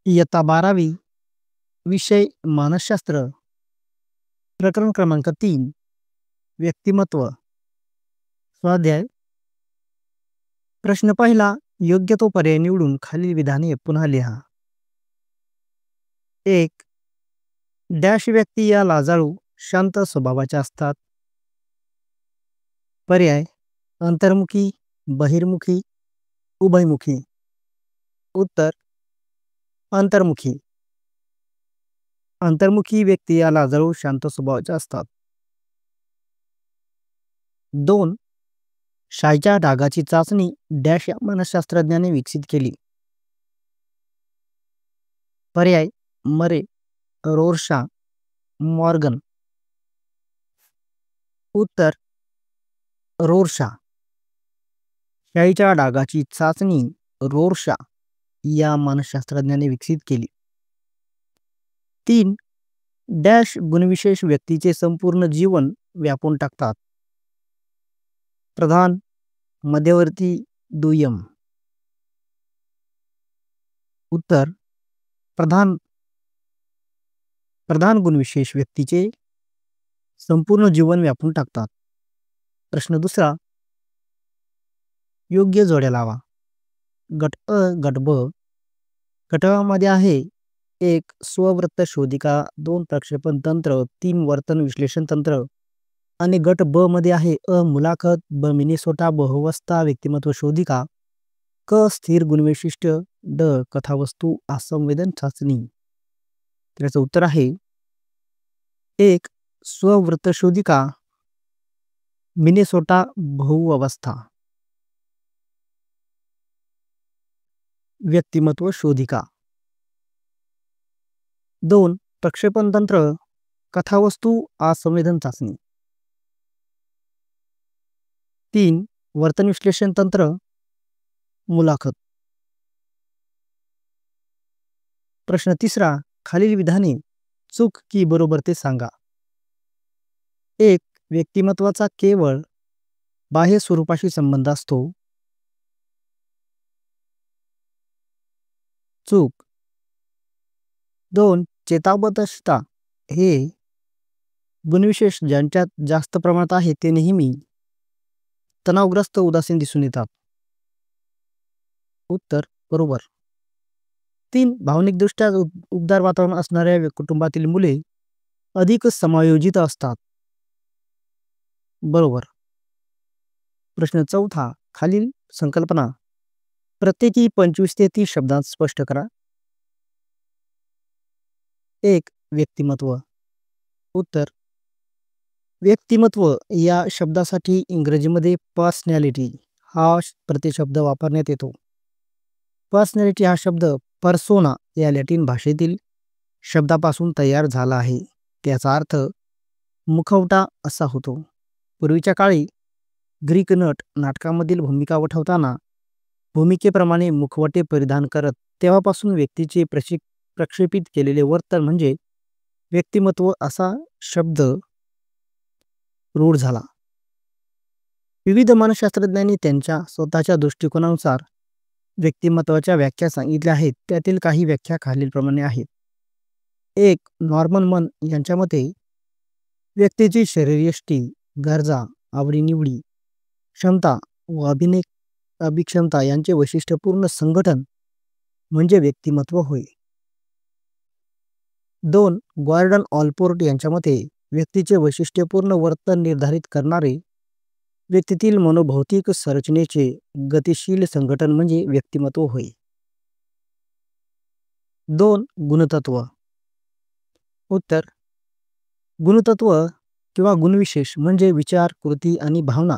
इयत्ता 12वी विषय मानसशास्त्र प्रकरण क्रमांक 3 व्यक्तिमत्व स्वाध्याय प्रश्न पहिला योग्य तो पर्याय निवडून खालील विधाने पुन्हा लिहा. 1. डॅश व्यक्ती या लाजाळू शांत स्वभावाच्या असतात. पर्याय अंतर्मुखी, बहिर्मुखी, उभयमुखी. उत्तर अंतर्मुखी. अंतर्मुखी व्यक्ती या लाजाळू शांत स्वभावाच्या असतात. 2. शाईच्या डागाची चाचणी डॅश या मानसशास्त्रज्ञाने विकसित केली. पर्याय मरे, रोरशा, मॉर्गन. उत्तर रोरशा. शाईच्या डागाची चाचणी रोरशा या मानसशास्त्रज्ञाने विकसित केली. 3. डॅश गुणविशेष व्यक्तीचे संपूर्ण जीवन व्यापून टाकतात. प्रधान, मध्यवर्ती, दुय्यम. उत्तर प्रधान. प्रधान गुणविशेष व्यक्तीचे संपूर्ण जीवन व्यापून टाकतात. प्रश्न दुसरा योग्य जोड्या लावा. गट अ गट ब. गट अ मध्ये आहे 1. स्ववृत्त शोधिका, 2. प्रक्षेपण तंत्र, 3. वर्तन विश्लेषण तंत्र. आणि गट ब मध्ये आहे अ. मुलाखत, ब. मिनेसोटा बहुवस्था व्यक्तिमत्व शोधिका, क. स्थिर गुणवैशिष्ट्य, ड. कथावस्तू आसंवेदन चाचणी. त्याचं उत्तर आहे 1. स्ववृत्त शोधिका, मिनेसोटा बहुअवस्था. व्यक्तिमत्व शोधिका. 2. प्रक्षेपण तंत्र, कथावस्तू आसंवेदन चाचणी. 3. वर्तन विश्लेषण तंत्र, मुलाखत. प्रश्न तिसरा खालील विधाने चूक की बरोबर ते सांगा. 1. व्यक्तिमत्वाचा केवळ बाह्य स्वरूपाशी संबंध असतो. चूक. 2. चेताबद्धता हे गुणविशेष ज्यांच्यात जास्त प्रमाणात आहे ते नेहमी तणावग्रस्त उदासीन दिसून येतात. उत्तर बरोबर. 3. भावनिकदृष्ट्या उबदार वातावरण असणाऱ्या कुटुंबातील मुले अधिक समायोजित असतात. बरोबर. प्रश्न चौथा खालील संकल्पना प्रत्येकी 25 ते 30 शब्दांत स्पष्ट करा. 1. व्यक्तिमत्व. उत्तर व्यक्तिमत्व या शब्दासाठी इंग्रजीमध्ये पर्सनॅलिटी हा प्रतिशब्द वापरण्यात येतो. पर्सनॅलिटी हा शब्द पर्सोना या लॅटिन भाषेतील शब्दापासून तयार झाला आहे. त्याचा अर्थ मुखवटा असा होतो. पूर्वीच्या काळी ग्रीक नट नाटकामधील भूमिका वठवताना भूमिकेप्रमाणे मुखवटे परिधान करत. तेव्हापासून व्यक्तीचे प्रक्षेपित केलेले वर्तन म्हणजे व्यक्तिमत्व असा शब्द रूढ झाला. विविध मानसशास्त्रज्ञांनी त्यांच्या स्वतःच्या दृष्टिकोनानुसार व्यक्तिमत्वाच्या व्याख्या सांगितल्या आहेत. त्यातील काही व्याख्या खालीलप्रमाणे आहेत. 1. नॉर्मन मन यांच्या मते व्यक्तीची शरीरयष्टी, गरजा, आवडीनिवडी, क्षमता व अभिक्षमता यांचे वैशिष्ट्यपूर्ण संघटन म्हणजे व्यक्तिमत्व होय. 2. गॉर्डन ऑलपोर्ट यांच्या मते व्यक्तीचे वैशिष्ट्यपूर्ण वर्तन निर्धारित करणारे व्यक्तीतील मनोभौतिक संरचनेचे गतिशील संघटन म्हणजे व्यक्तिमत्व होय. 2. गुणतत्व. उत्तर गुणतत्व किंवा गुणविशेष म्हणजे विचार, कृती आणि भावना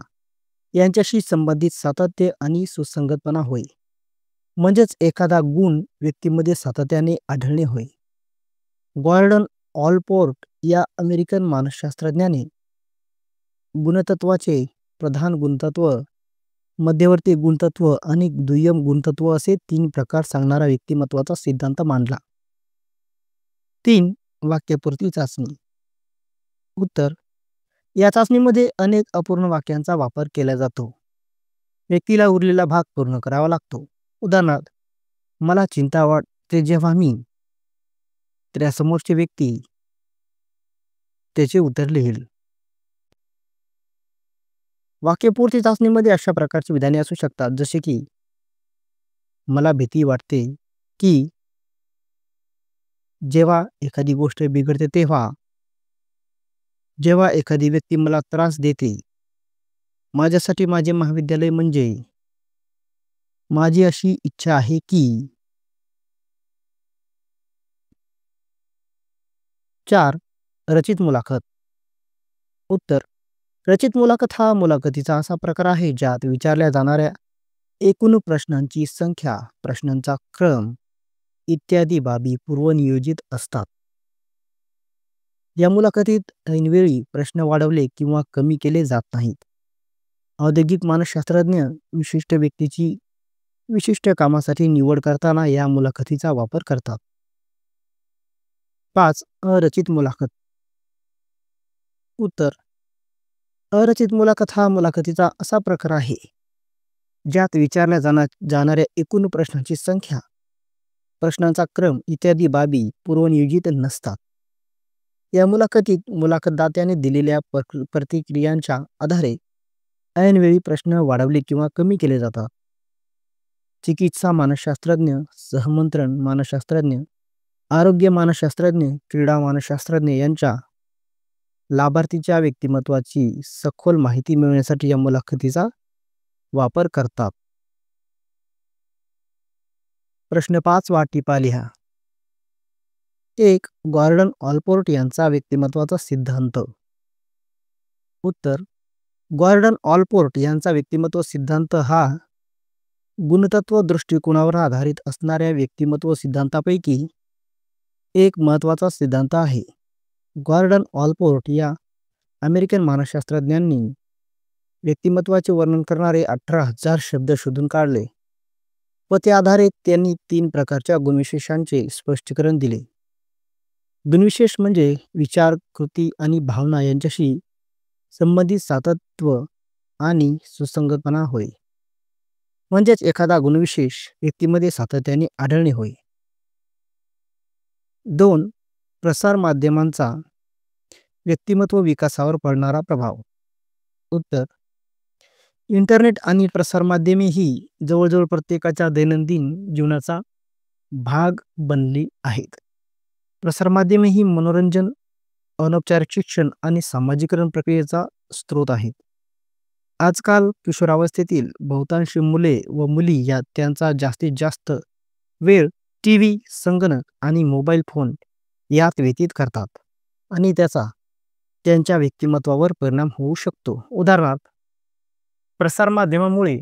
यांच्याशी संबंधित सातत्य आणि सुसंगतपणा होय. म्हणजेच एखादा गुण व्यक्तीमध्ये सातत्याने आढळणे होय. गॉर्डन ऑलपोर्ट या अमेरिकन मानसशास्त्रज्ञाने गुणतत्वाचे प्रधान गुणतत्व, मध्यवर्ती गुणतत्व आणि दुय्यम गुणतत्व असे 3 प्रकार सांगणारा व्यक्तिमत्वाचा सिद्धांत मांडला. 3. वाक्यपूर्ती चाचणी. उत्तर या चाचणीमध्ये अनेक अपूर्ण वाक्यांचा वापर केला जातो. व्यक्तीला उरलेला भाग पूर्ण करावा लागतो. उदाहरणार्थ मला ते जेव्हा मी त्या समोरची व्यक्ती त्याचे उत्तर लिहिल. वाक्यपूर्ती चाचणीमध्ये अशा प्रकारची विधाने असू शकतात, जसे की मला भीती वाटते की जेव्हा एखादी गोष्ट बिघडते तेव्हा, जेव्हा एखादी व्यक्ती मला त्रास देते, माझ्यासाठी माझे महाविद्यालय म्हणजे, माझी अशी इच्छा आहे की. 4. रचित मुलाखत. उत्तर: रचित मुलाखत हा मुलाखतीचा असा प्रकार आहे ज्यात विचारल्या जाणाऱ्या एकूण प्रश्नांची संख्या, प्रश्नांचा क्रम इत्यादी बाबी पूर्वनियोजित असतात. या मुलाखतीत ऐनवेळी प्रश्न वाढवले किंवा कमी केले जात नाहीत. औद्योगिक मानसशास्त्रज्ञ विशिष्ट व्यक्तीची विशिष्ट कामासाठी निवड करताना या मुलाखतीचा वापर करतात. 5. अरचित मुलाखत. उत्तर: अरचित मुलाखत हा मुलाखतीचा असा प्रकार आहे ज्यात विचारल्या जाणाऱ्या एकूण प्रश्नांची संख्या, प्रश्नांचा क्रम इत्यादी बाबी पूर्वनियोजित नसतात. या मुलाखतीत मुलाखतदात्याने दिलेल्या प्रतिक्रियांच्या आधारे ऐनवेळी प्रश्न वाढवले किंवा कमी केले जातात. चिकित्सा मानसशास्त्रज्ञ, सहमंत्रण मानसशास्त्रज्ञ, आरोग्य मानसशास्त्रज्ञ, क्रीडा मानसशास्त्रज्ञ यांच्या लाभार्थीच्या व्यक्तिमत्वाची सखोल माहिती मिळवण्यासाठी या मुलाखतीचा वापर करतात. प्रश्न 5 वा टिपा लिहा. 1. गॉर्डन ऑलपोर्ट यांचा व्यक्तिमत्वाचा सिद्धांत. उत्तर: गॉर्डन ऑलपोर्ट यांचा व्यक्तिमत्व सिद्धांत हा गुणतत्व दृष्टिकोनावर आधारित असणाऱ्या व्यक्तिमत्व सिद्धांतापैकी एक महत्त्वाचा सिद्धांत आहे. गॉर्डन ऑलपोर्ट या अमेरिकन मानसशास्त्रज्ञांनी व्यक्तिमत्वाचे वर्णन करणारे 18,000 शब्द शोधून काढले व त्या आधारे त्यांनी 3 प्रकारच्या गुणविशेषांचे स्पष्टीकरण दिले. गुणविशेष म्हणजे विचार, कृती आणि भावना यांच्याशी संबंधित सातत्व आणि सुसंगतपणा होय. म्हणजेच एखादा गुणविशेष व्यक्तीमध्ये सातत्याने आढळणे होय. 2. प्रसार माध्यमांचा व्यक्तिमत्व विकासावर पडणारा प्रभाव. उत्तर: इंटरनेट आणि प्रसारमाध्यमे ही जवळजवळ प्रत्येकाच्या दैनंदिन जीवनाचा भाग बनली आहेत. प्रसारमाध्यमे ही मनोरंजन, अनौपचारिक शिक्षण आणि सामाजिकरण प्रक्रियेचा स्रोत आहेत. आजकाल किशोरावस्थेतील बहुतांश मुले व मुली त्यांचा जास्तीत जास्त वेळ टीव्ही, संगणक आणि मोबाईल फोन यात व्यतीत करतात आणि त्याचा त्यांच्या व्यक्तिमत्वावर परिणाम होऊ शकतो. उदाहरणार्थ, प्रसारमाध्यमामुळे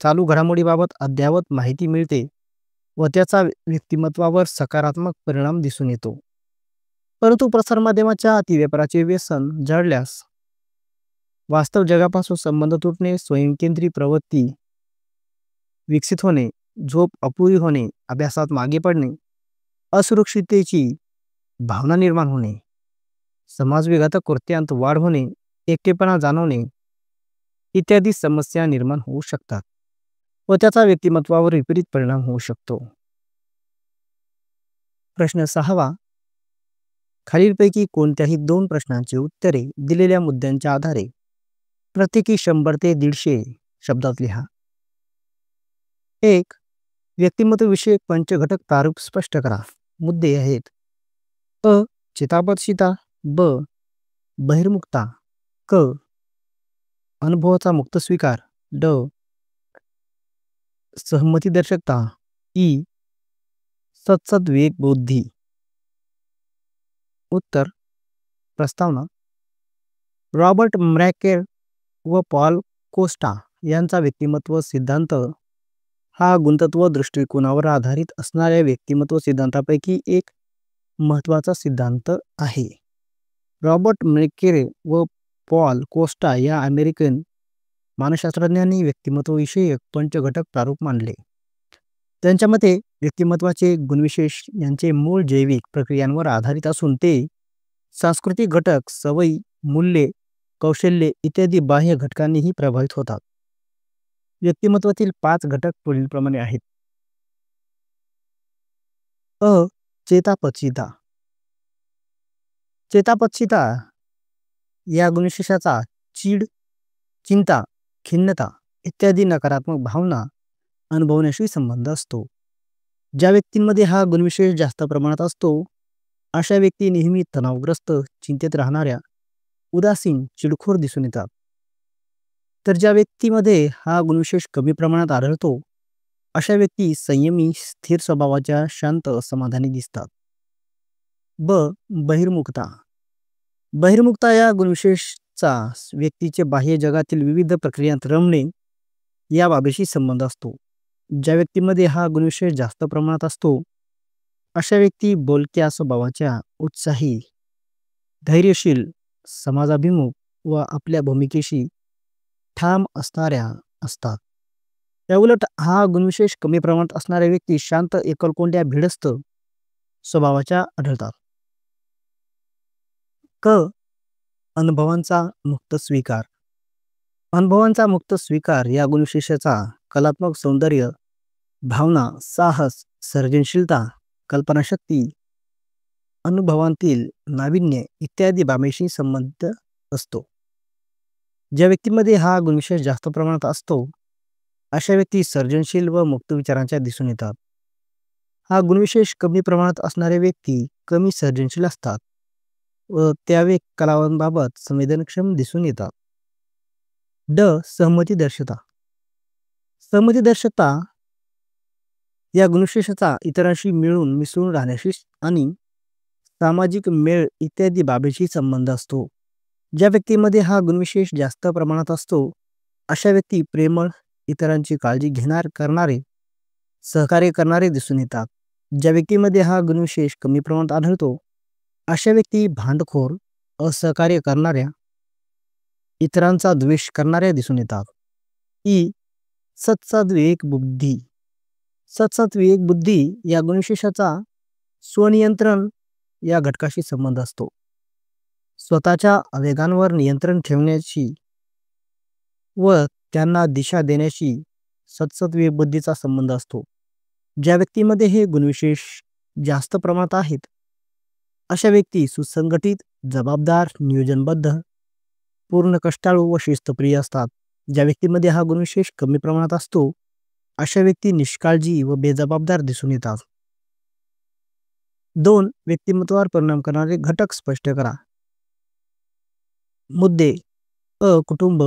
चालू घडामोडीबाबत अद्ययावत माहिती मिळते व त्याचा व्यक्तिमत्वावर सकारात्मक परिणाम दिसून येतो. परंतु प्रसारमाध्यमाच्या अतिवापराचे व्यसन जडल्यास वास्तव जगापासून संबंध तुटणे, स्वयंकेंद्री प्रवृत्ती विकसित होणे, झोप अपुरी होणे, अभ्यासात मागे पडणे, असुरक्षिततेची भावना निर्माण होणे, समाजविघातक कृत्यांत वाढ होणे, एकटेपणा जाणवणे इत्यादी समस्या निर्माण होऊ शकतात व त्याचा व्यक्तिमत्वावर विपरीत परिणाम होऊ शकतो. प्रश्न 6. खालीलपैकी कोणत्याही 2 प्रश्नांची उत्तरे दिलेल्या मुद्द्यांच्या आधारे प्रत्येकी 100 ते 150 शब्दात लिहा. 1. व्यक्तिमत्व विषयक पंचघटक प्रारूप स्पष्ट करा. मुद्दे आहेत: अ. चिताबद्धता, ब. बहिर्मुखता, क. अनुभवाचा मुक्त स्वीकार, ड. सहमतीदर्शकता, ई. सत्सद्विवेक बुद्धी. उत्तर: प्रस्तावना. रॉबर्ट मॅकेर व पॉल कोस्टा यांचा व्यक्तिमत्व सिद्धांत हा गुणतत्व दृष्टिकोनावर आधारित असणाऱ्या व्यक्तिमत्व सिद्धांतापैकी एक महत्त्वाचा सिद्धांत आहे. रॉबर्ट मॅकेर व पॉल कोस्टा या अमेरिकन मानसशास्त्रज्ञांनी व्यक्तिमत्वविषयक पंचघटक प्रारूप मांडले. त्यांच्या मते व्यक्तिमत्वाचे गुणविशेष यांचे मूळ जैविक प्रक्रियांवर आधारित असून ते सांस्कृतिक घटक, सवयी, मूल्ये, कौशल्ये इत्यादी बाह्य घटकांनीही प्रभावित होतात. व्यक्तिमत्वातील 5 घटक पुढीलप्रमाणे आहेत. अ. चेतापचिता. चेतापचिता या गुणविशेषाचा चीड, चिंता, खिन्नता इत्यादी नकारात्मक भावना अनुभवण्याशी संबंध असतो. ज्या व्यक्तींमध्ये हा गुणविशेष जास्त प्रमाणात असतो अशा व्यक्ती नेहमी तणावग्रस्त, चिंतेत राहणाऱ्या, उदासीन, चिडखोर दिसून येतात. तर ज्या व्यक्तीमध्ये हा गुणविशेष कमी प्रमाणात आढळतो अशा व्यक्ती संयमी, स्थिर स्वभावाच्या, शांत, समाधानी दिसतात. ब. बहिर्मुखता. बहिर्मुखता या गुणविशेषचा व्यक्तीचे बाह्य जगातील विविध प्रक्रियांत रमणे या बाबीशी संबंध असतो. ज्या व्यक्तीमध्ये हा गुणविशेष जास्त प्रमाणात असतो अशा व्यक्ती बोलक्या स्वभावाच्या, उत्साही, धैर्यशील, समाजाभिमुख व आपल्या भूमिकेशी ठाम असणाऱ्या असतात. त्याउलट हा गुणविशेष कमी प्रमाणात असणाऱ्या व्यक्ती शांत, एकलकोंड्या, भिडस्त स्वभावाच्या आढळतात. क. अनुभवांचा मुक्त स्वीकार. अनुभवांचा मुक्त स्वीकार या गुणविशेषाचा कलात्मक सौंदर्य, भावना, साहस, सर्जनशीलता, कल्पनाशक्ती, अनुभवांतील नाविन्य इत्यादी बाबींशी संबंध असतो. ज्या व्यक्तीमध्ये हा गुणविशेष जास्त प्रमाणात असतो अशा व्यक्ती सर्जनशील व मुक्त विचारांच्या दिसून येतात. हा गुणविशेष कमी प्रमाणात असणारे व्यक्ती कमी सर्जनशील असतात व त्यावेळी कलावांबाबत संवेदनक्षम दिसून येतात. ड. सहमती दर्शता. सहमती दर्शता या गुणविशेषाचा इतरांशी मिळून मिसळून राहण्याशी आणि सामाजिक मेळ इत्यादी बाबींशी संबंध असतो. ज्या व्यक्तीमध्ये हा गुणविशेष जास्त प्रमाणात असतो अशा व्यक्ती प्रेमळ, इतरांची काळजी करणारे, सहकार्य करणारे दिसून येतात. ज्या व्यक्तीमध्ये हा गुणविशेष कमी प्रमाणात आढळतो अशा व्यक्ती भांडखोर, असहकार्य करणाऱ्या, इतरांचा द्वेष करणाऱ्या दिसून येतात. ई. सत्सद्विवेक बुद्धी. सत्सद्विवेक बुद्धी या गुणविशेषाचा स्वनियंत्रण या घटकाशी संबंध असतो. स्वतःच्या आवेगांवर नियंत्रण ठेवण्याची व त्यांना दिशा देण्याशी सत्सद्विवेक बुद्धीचा संबंध असतो. ज्या व्यक्तीमध्ये हे गुणविशेष जास्त प्रमाणात आहेत अशा व्यक्ती सुसंघटित, जबाबदार, नियोजनबद्ध, पूर्ण कष्टाळू व शिस्तप्रिय असतात. ज्या व्यक्तीमध्ये हा गुणविशेष कमी प्रमाणात असतो अशा व्यक्ती निष्काळजी व बेजबाबदार दिसून येतात. 2. व्यक्तिमत्वावर परिणाम करणारे घटक स्पष्ट करा. मुद्दे. अ. कुटुंब.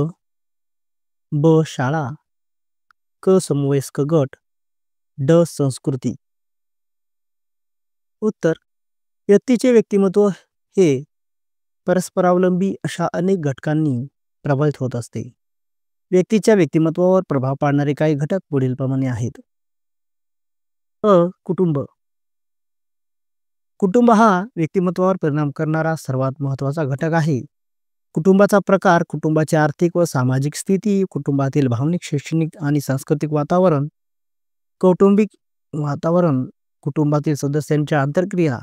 ब. शाळा. क. समवयस्क गट. ड. संस्कृती. उत्तर. व्यक्तीचे व्यक्तिमत्व हे परस्परावलंबी अशा अनेक घटकांनी प्रभावित होत असते. व्यक्तीच्या व्यक्तिमत्वावर प्रभाव पाडणारे काही घटक पुढीलप्रमाणे आहेत. अ. कुटुंब. कुटुंब हा व्यक्तिमत्वावर परिणाम करणारा सर्वात महत्त्वाचा घटक आहे. कुटुंबाचा प्रकार, कुटुंबाची आर्थिक व सामाजिक स्थिती, कुटुंबातील भावनिक, शैक्षणिक आणि सांस्कृतिक वातावरण, कौटुंबिक वातावरण, कुटुंबातील सदस्यांच्या आंतरक्रिया,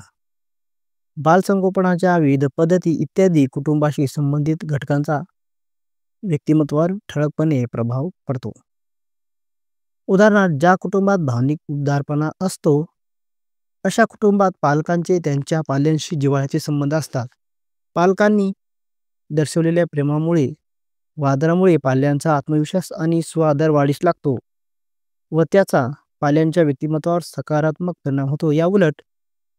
बालसंगोपनाच्या विविध पद्धती इत्यादी कुटुंबाशी संबंधित घटकांचा व्यक्तिमत्वावर ठळकपणे प्रभाव पडतो. उदाहरणार्थ, ज्या कुटुंबात भावनिक उदारपणा असतो अशा कुटुंबात पालकांचे त्यांच्या पाल्यांशी जिव्हाळ्याचे संबंध असतात. पालकांनी दर्शवलेल्या प्रेमामुळे व आदरामुळे पाल्यांचा आत्मविश्वास आणि स्वाआदर वाढीस लागतो व त्याचा पाल्यांच्या व्यक्तिमत्वावर सकारात्मक परिणाम होतो. याउलट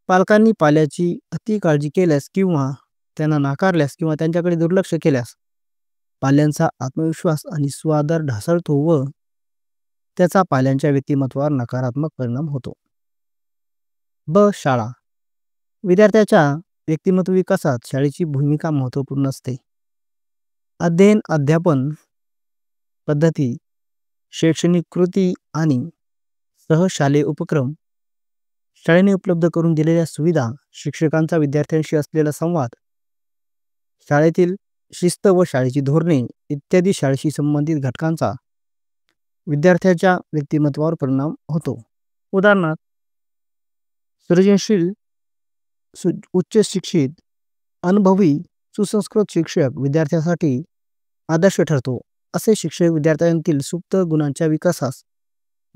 पालकांनी पाल्याची अति काळजी केल्यास किंवा त्यांना नाकारल्यास किंवा त्यांच्याकडे दुर्लक्ष केल्यास पाल्यांचा आत्मविश्वास आणि स्वाआदर ढासळतो व त्याचा पाल्यांच्या व्यक्तिमत्वावर नकारात्मक परिणाम होतो. ब. शाळा. विद्यार्थ्याच्या व्यक्तिमत्व विकासात शाळेची भूमिका महत्त्वपूर्ण असते. अध्ययन, अध्यापन पद्धती, शैक्षणिक कृती आणि सहशालेय उपक्रम, शाळेने उपलब्ध करून दिलेल्या सुविधा, शिक्षकांचा विद्यार्थ्यांशी असलेला संवाद, शाळेतील शिस्त व शाळेची धोरणे इत्यादी शाळेशी संबंधित घटकांचा विद्यार्थ्याच्या व्यक्तिमत्वावर परिणाम होतो. उदाहरणार्थ, सृजनशील, उच्च शिक्षित, अनुभवी, सुसंस्कृत शिक्षक विद्यार्थ्यासाठी आदर्श ठरतो. असे शिक्षक विद्यार्थ्यांतील सुप्त गुणांच्या विकासास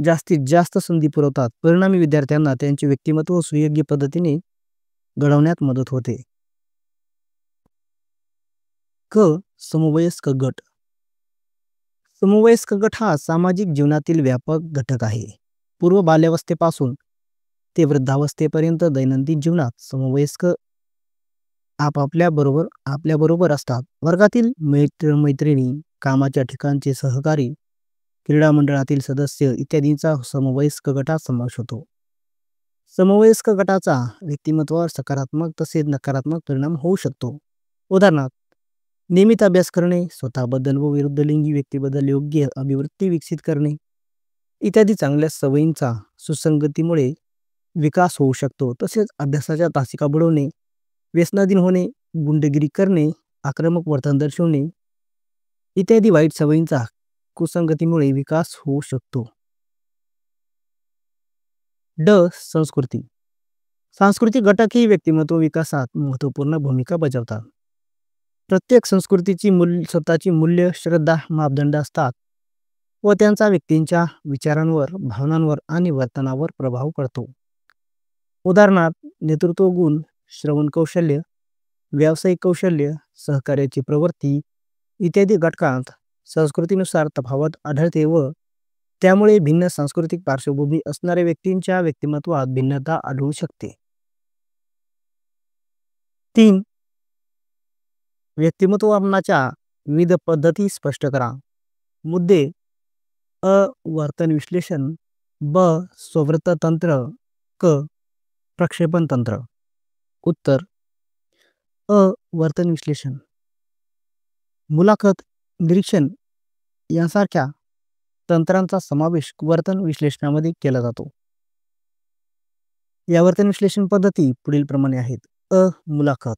जास्तीत जास्त संधी पुरवतात. परिणामी विद्यार्थ्यांना त्यांचे व्यक्तिमत्व सुयोग्य पद्धतीने घडवण्यात मदत होते. समवयस्क गट. समवयस्क गट हा सामाजिक जीवनातील व्यापक घटक आहे. पूर्व बाल्यावस्थेपासून ते वृद्धावस्थेपर्यंत दैनंदिन जीवनात समवयस्क आपल्याबरोबर असतात. वर्गातील मैत्रिणी, कामाच्या ठिकाणचे सहकारी, क्रीडा मंडळातील सदस्य इत्यादींचा समवयस्क गटात समावेश होतो. समवयस्क गटाचा व्यक्तिमत्वावर सकारात्मक तसेच नकारात्मक परिणाम होऊ शकतो. उदाहरणार्थ, नियमित अभ्यास करणे, स्वतःबद्दल व विरुद्धलिंगी व्यक्तीबद्दल योग्य अभिवृत्ती विकसित करणे इत्यादी चांगल्या सवयींचा सुसंगतीमुळे विकास होऊ शकतो. तसेच अभ्यासाच्या तासिका बुडवणे, व्यसनाधीन होणे, गुंडगिरी करणे, आक्रमक वर्तन दर्शवणे इत्यादी वाईट सवयींचा कुसंगतीमुळे विकास होऊ शकतो. संस्कृती. सांस्कृतिक घटकही व्यक्तिमत्व विकासात महत्त्वपूर्ण भूमिका बजावतात. प्रत्येक संस्कृतीची स्वतःची मूल्य, श्रद्धा, मापदंड असतात व त्यांचा व्यक्तींच्या विचारांवर, भावनांवर आणि वर्तनावर प्रभाव पडतो. उदाहरणार्थ, नेतृत्व गुण, श्रवण कौशल्य, व्यावसायिक कौशल्य, सहकार्याची प्रवृत्ती इत्यादी घटकांत संस्कृतीनुसार तफावत आढळते व त्यामुळे भिन्न सांस्कृतिक पार्श्वभूमी असणाऱ्या व्यक्तींच्या व्यक्तिमत्वात भिन्नता आढळू शकते. 3. व्यक्तिमत्वमापनाच्या विविध पद्धती स्पष्ट करा. मुद्दे: अ. वर्तन विश्लेषण, ब. स्ववृत्त तंत्र, क. प्रक्षेपण तंत्र. उत्तर: अ. वर्तन विश्लेषण. मुलाखत, निरीक्षण यांसारख्या तंत्रांचा समावेश वर्तन विश्लेषणामध्ये केला जातो. या वर्तन विश्लेषण पद्धती पुढीलप्रमाणे आहेत. अ. मुलाखत.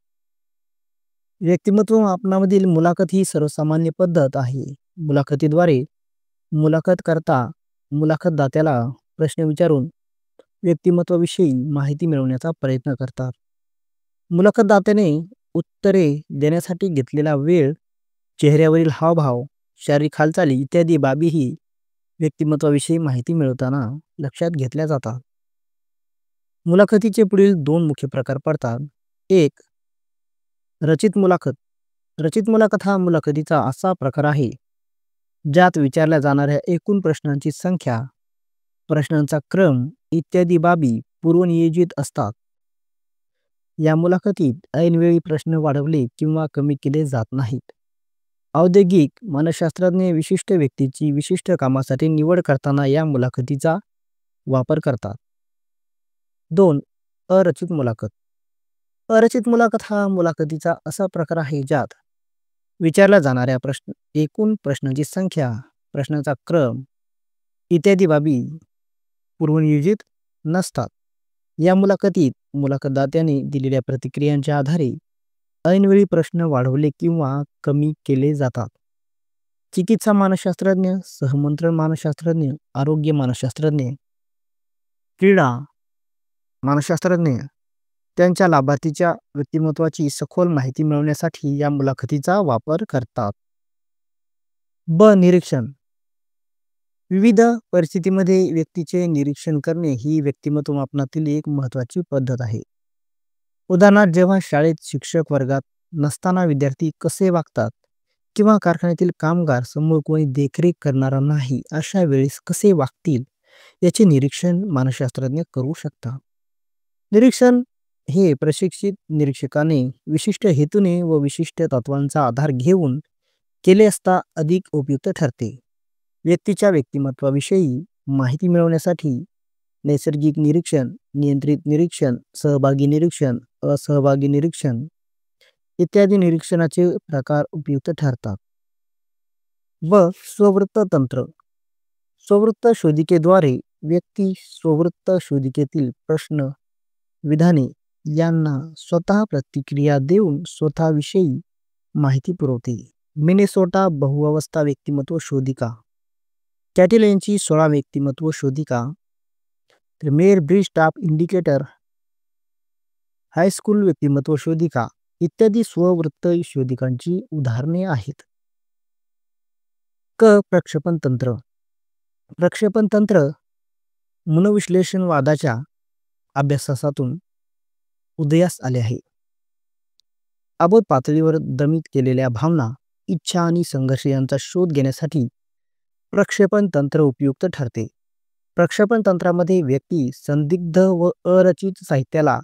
व्यक्तिमत्व मापनामधील मुलाखत ही सर्वसामान्य पद्धत आहे. मुलाखतीद्वारे मुलाखतकर्ता मुलाखतदात्याला प्रश्न विचारून व्यक्तिमत्वाविषयी माहिती मिळवण्याचा प्रयत्न करतात. मुलाखतदात्याने उत्तरे देण्यासाठी घेतलेला वेळ, चेहऱ्यावरील हावभाव, शारीरिक हालचाली इत्यादी बाबीही व्यक्तिमत्वाविषयी माहिती मिळवताना लक्षात घेतल्या जातात. मुलाखतीचे पुढील 2 मुख्य प्रकार पडतात. 1. रचित मुलाखत. रचित मुलाखत हा मुलाखतीचा असा प्रकार आहे ज्यात विचारल्या जाणाऱ्या एकूण प्रश्नांची संख्या, प्रश्नांचा क्रम इत्यादी बाबी पूर्वनियोजित असतात. या मुलाखतीत ऐनवेळी प्रश्न वाढवले किंवा कमी केले जात नाहीत. औद्योगिक मानसशास्त्रज्ञ विशिष्ट व्यक्तीची विशिष्ट कामासाठी निवड करताना या मुलाखतीचा वापर करतात. 2. अरचित मुलाखत. अरचित मुलाखत हा मुलाखतीचा असा प्रकार आहे ज्यात विचारल्या जाणाऱ्या एकूण प्रश्नांची संख्या, प्रश्नांचा क्रम इत्यादी बाबी पूर्वनियोजित नसतात. या मुलाखतीत मुलाखतदात्याने दिलेल्या प्रतिक्रियांच्या आधारे ऐनवेळी प्रश्न वाढवले किंवा कमी केले जातात. चिकित्सा मानसशास्त्रज्ञ, सहमंत्रण मानसशास्त्रज्ञ, आरोग्य मानसशास्त्रज्ञ, क्रीडा मानसशास्त्रज्ञ त्यांच्या लाभार्थीच्या व्यक्तिमत्वाची सखोल माहिती मिळवण्यासाठी या मुलाखतीचा वापर करतात. ब. निरीक्षण. विविध परिस्थितीमध्ये व्यक्तीचे निरीक्षण करणे ही व्यक्तिमत्व मापनातील एक महत्त्वाची पद्धत आहे. उदाहरणार्थ, जेव्हा शाळेत शिक्षक वर्गात नसताना विद्यार्थी कसे वागतात किंवा कारखान्यातील कामगार समोर कोणी देखरेख करणारा नाही अशा वेळेस कसे वागतील याचे निरीक्षण मानसशास्त्रज्ञ करू शकतात. निरीक्षण हे प्रशिक्षित निरीक्षकाने विशिष्ट हेतूने व विशिष्ट तत्वांचा आधार घेऊन केले असता अधिक उपयुक्त ठरते. व्यक्तीच्या व्यक्तिमत्वाविषयी माहिती मिळवण्यासाठी नैसर्गिक निरीक्षण, नियंत्रित निरीक्षण, सहभागी निरीक्षण, असहभागी निरीक्षण इत्यादी निरीक्षणाचे प्रकार उपयुक्त ठरतात. व. स्ववृत्त तंत्र. स्ववृत्त शोधिकेद्वारे व्यक्ती स्ववृत्त शोधिकेतील प्रश्न, विधाने यांना स्वतः प्रतिक्रिया देऊन स्वतःविषयी माहिती पुरवते. मिनेसोटा बहुअवस्था व्यक्तिमत्व शोधिका, कॅटेल यांची 16 व्यक्तिमत्व शोधिका, मेयर ब्रिज-टाप इंडिकेटर, हायस्कूल व्यक्तिमत्व शोधिका इत्यादी स्ववृत्त शोधिकांची उदाहरणे आहेत. क. प्रक्षेपण तंत्र. प्रक्षेपण तंत्र मनोविश्लेषणवादाच्या अभ्यासातून उदयास आले आहे. अबोध पातळीवर दमित केलेल्या भावना, इच्छा आणि संघर्ष यांचा शोध घेण्यासाठी प्रक्षेपण तंत्र उपयुक्त ठरते. प्रक्षेपण तंत्रामध्ये व्यक्ती संदिग्ध व अरचित साहित्याला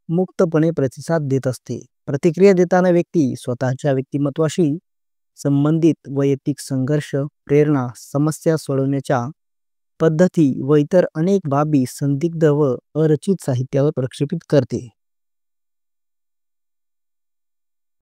मुक्तपणे प्रतिसाद देत असते. प्रतिक्रिया देताना व्यक्ती स्वतःच्या व्यक्तिमत्वाशी संबंधित वैयक्तिक संघर्ष, प्रेरणा, समस्या सोडवण्याच्या पद्धती व इतर अनेक बाबी संदिग्ध व अरचित साहित्यावर प्रक्षेपित करते.